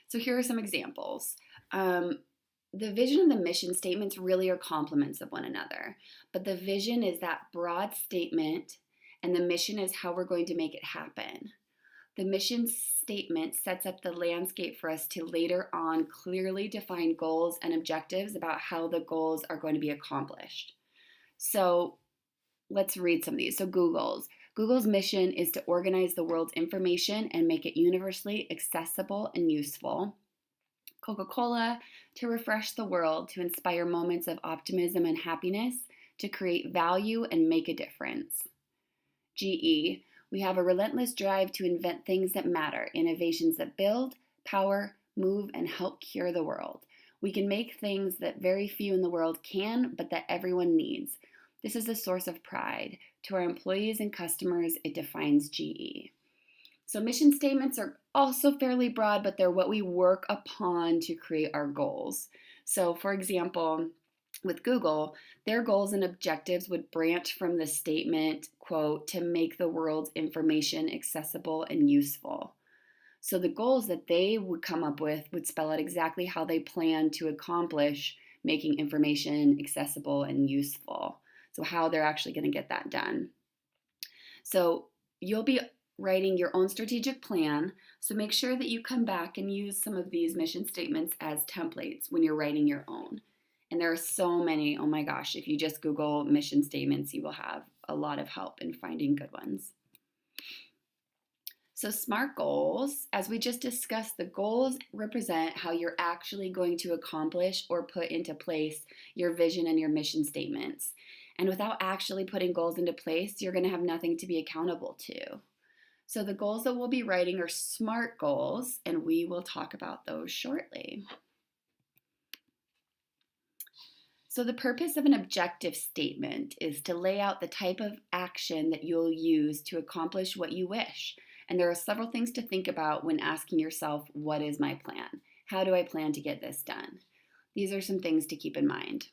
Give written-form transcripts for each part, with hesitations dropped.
So here are some examples. The vision and the mission statements really are complements of one another, but the vision is that broad statement, and the mission is how we're going to make it happen. The mission statement sets up the landscape for us to later on clearly define goals and objectives about how the goals are going to be accomplished. So let's read some of these. So Google's mission is to organize the world's information and make it universally accessible and useful. Coca-Cola, to refresh the world, to inspire moments of optimism and happiness, to create value and make a difference. GE, we have a relentless drive to invent things that matter, innovations that build, power, move, and help cure the world. We can make things that very few in the world can, but that everyone needs. This is a source of pride. To our employees and customers, it defines GE. So mission statements are also fairly broad, but they're what we work upon to create our goals. So for example, with Google, their goals and objectives would branch from the statement, quote, to make the world's information accessible and useful. So the goals that they would come up with would spell out exactly how they plan to accomplish making information accessible and useful. So how they're actually going to get that done. So you'll be writing your own strategic plan, so make sure that you come back and use some of these mission statements as templates when you're writing your own. And there are so many, oh my gosh, if you just Google mission statements, you will have a lot of help in finding good ones. So SMART goals, as we just discussed, the goals represent how you're actually going to accomplish or put into place your vision and your mission statements. And without actually putting goals into place, you're going to have nothing to be accountable to. So the goals that we'll be writing are SMART goals, and we will talk about those shortly. So the purpose of an objective statement is to lay out the type of action that you'll use to accomplish what you wish. And there are several things to think about when asking yourself, what is my plan? How do I plan to get this done? These are some things to keep in mind.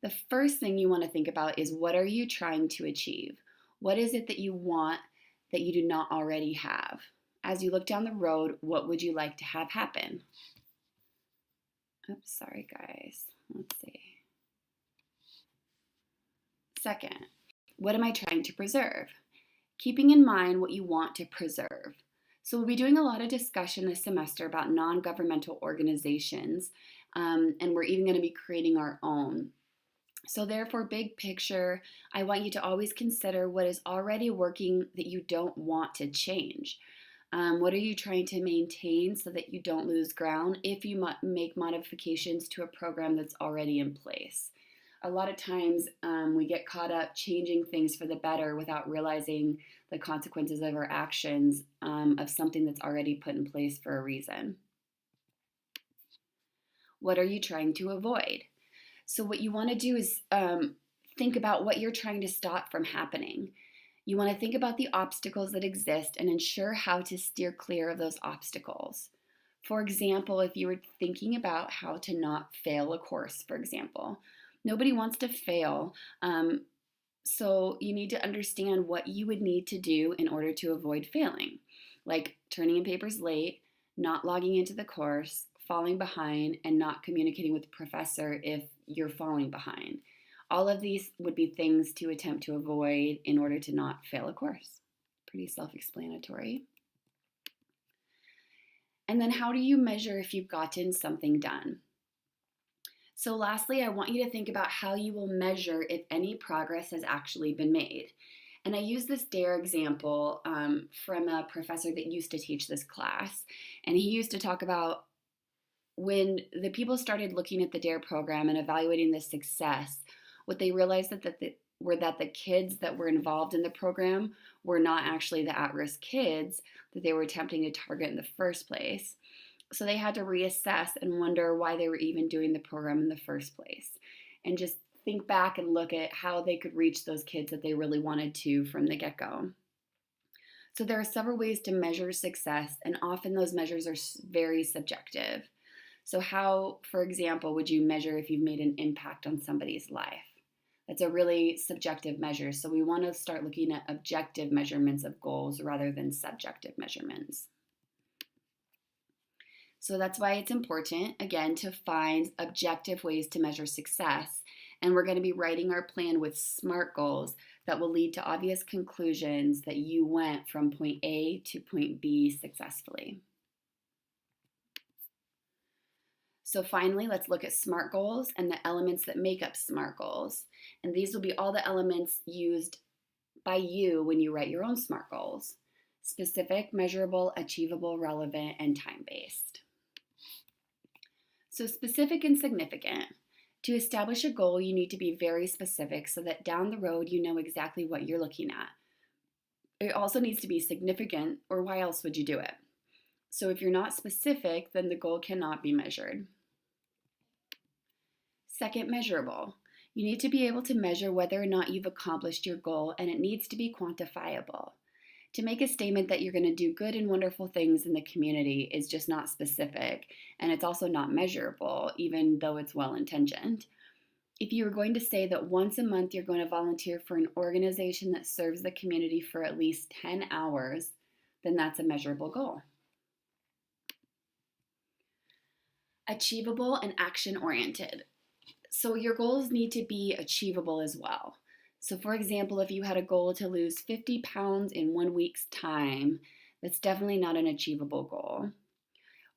The first thing you want to think about is, what are you trying to achieve? What is it that you want that you do not already have? As you look down the road, what would you like to have happen? Oops, sorry guys. Let's see. Second, what am I trying to preserve? Keeping in mind what you want to preserve. So we'll be doing a lot of discussion this semester about non-governmental organizations, and we're even going to be creating our own. So therefore, big picture, I want you to always consider what is already working that you don't want to change. What are you trying to maintain so that you don't lose ground if you make modifications to a program that's already in place? A lot of times we get caught up changing things for the better without realizing the consequences of our actions of something that's already put in place for a reason. What are you trying to avoid? So what you want to do is think about what you're trying to stop from happening. You want to think about the obstacles that exist and ensure how to steer clear of those obstacles. For example, if you were thinking about how to not fail a course, for example, nobody wants to fail. So you need to understand what you would need to do in order to avoid failing, like turning in papers late, not logging into the course, falling behind, and not communicating with the professor if you're falling behind. All of these would be things to attempt to avoid in order to not fail a course. Pretty self-explanatory. And then how do you measure if you've gotten something done? So lastly, I want you to think about how you will measure if any progress has actually been made. And I use this DARE example from a professor that used to teach this class. And he used to talk about when the people started looking at the DARE program and evaluating the success, what they realized that the kids that were involved in the program were not actually the at-risk kids that they were attempting to target in the first place. So they had to reassess and wonder why they were even doing the program in the first place, and just think back and look at how they could reach those kids that they really wanted to from the get-go. So there are several ways to measure success, and often those measures are very subjective. So how, for example, would you measure if you've made an impact on somebody's life? That's a really subjective measure. So we want to start looking at objective measurements of goals rather than subjective measurements. So that's why it's important, again, to find objective ways to measure success. And we're going to be writing our plan with SMART goals that will lead to obvious conclusions that you went from point A to point B successfully. So finally, let's look at SMART goals and the elements that make up SMART goals. And these will be all the elements used by you when you write your own SMART goals: specific, measurable, achievable, relevant, and time-based. So specific and significant. To establish a goal, you need to be very specific so that down the road you know exactly what you're looking at. It also needs to be significant, or why else would you do it? So if you're not specific, then the goal cannot be measured. Second, measurable. You need to be able to measure whether or not you've accomplished your goal, and it needs to be quantifiable. To make a statement that you're going to do good and wonderful things in the community is just not specific, and it's also not measurable, even though it's well-intentioned. If you were going to say that once a month you're going to volunteer for an organization that serves the community for at least 10 hours, then that's a measurable goal. Achievable and action-oriented. So your goals need to be achievable as well. So for example, if you had a goal to lose 50 pounds in 1 week's time, that's definitely not an achievable goal.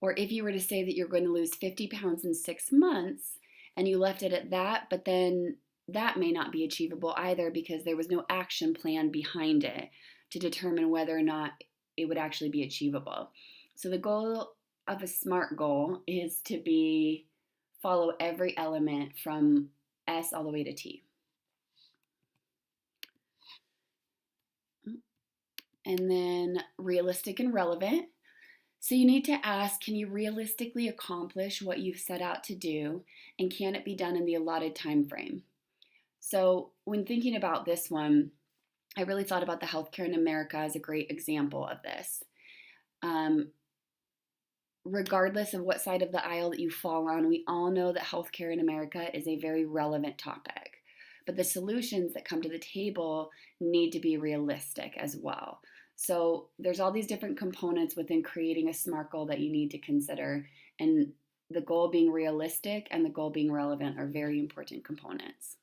Or if you were to say that you're going to lose 50 pounds in 6 months and you left it at that, but then that may not be achievable either because there was no action plan behind it to determine whether or not it would actually be achievable. So the goal of a SMART goal is to follow every element from S all the way to T. And then realistic and relevant. So you need to ask, can you realistically accomplish what you've set out to do, and can it be done in the allotted time frame? So when thinking about this one, I really thought about the healthcare in America as a great example of this. Regardless of what side of the aisle that you fall on, we all know that healthcare in America is a very relevant topic. But the solutions that come to the table need to be realistic as well. So there's all these different components within creating a SMART goal that you need to consider. And the goal being realistic and the goal being relevant are very important components.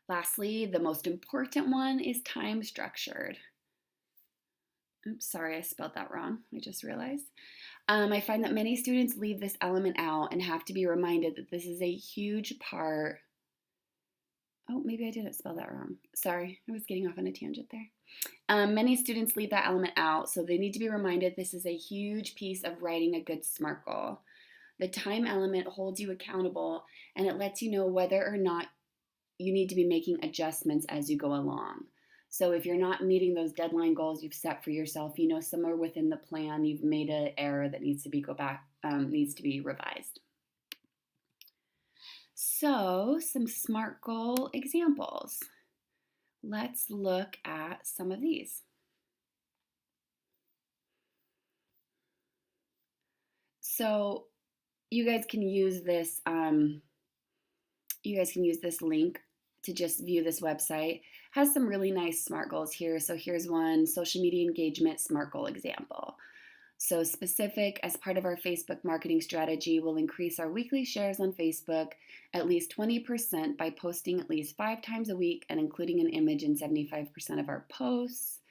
Lastly, the most important one is time structured. Oops, sorry, I spelled that wrong. I just realized. I find that many students leave this element out and have to be reminded that this is a huge part. Oh, maybe I didn't spell that wrong. Sorry, I was getting off on a tangent there. Many students leave that element out, so they need to be reminded this is a huge piece of writing a good SMART goal. The time element holds you accountable, and it lets you know whether or not you need to be making adjustments as you go along. So if you're not meeting those deadline goals you've set for yourself, you know somewhere within the plan you've made an error that needs to be revised. So some SMART goal examples. Let's look at some of these. So you guys can use this. Link to just view this website. It has some really nice SMART goals here. So here's one: social media engagement SMART goal example. So specific, as part of our Facebook marketing strategy, we'll increase our weekly shares on Facebook at least 20% by posting at least 5 times a week and including an image in 75% of our posts.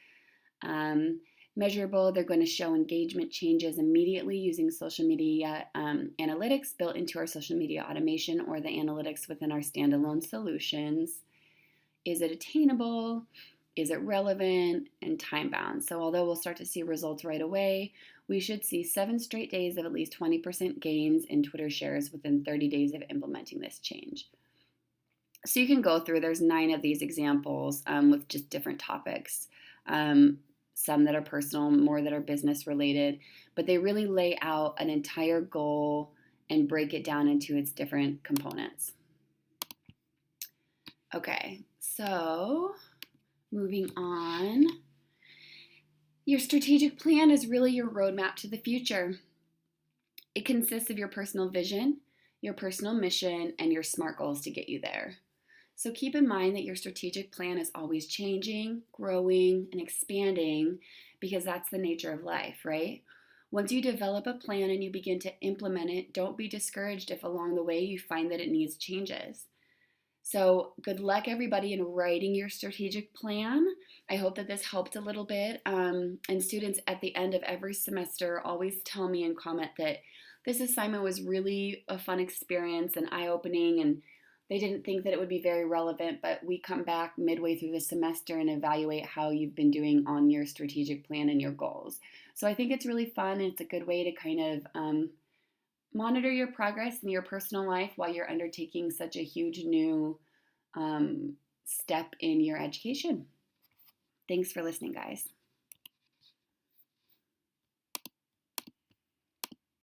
Measurable, they're going to show engagement changes immediately using social media analytics built into our social media automation or the analytics within our standalone solutions. Is it attainable? Is it relevant? And time-bound. So although we'll start to see results right away, we should see 7 straight days of at least 20% gains in Twitter shares within 30 days of implementing this change. So you can go through, there's 9 of these examples with just different topics. Some that are personal, more that are business related, but they really lay out an entire goal and break it down into its different components. Okay, so moving on. Your strategic plan is really your roadmap to the future. It consists of your personal vision, your personal mission, and your SMART goals to get you there. So keep in mind that your strategic plan is always changing, growing, and expanding because that's the nature of life, right? Once you develop a plan and you begin to implement it, don't be discouraged if along the way you find that it needs changes. So, good luck, everybody, in writing your strategic plan. I hope that this helped a little bit. And students at the end of every semester always tell me and comment that this assignment was really a fun experience and eye opening, and they didn't think that it would be very relevant, but we come back midway through the semester and evaluate how you've been doing on your strategic plan and your goals. So, I think it's really fun, and it's a good way to kind of monitor your progress in your personal life while you're undertaking such a huge new step in your education. Thanks for listening, guys.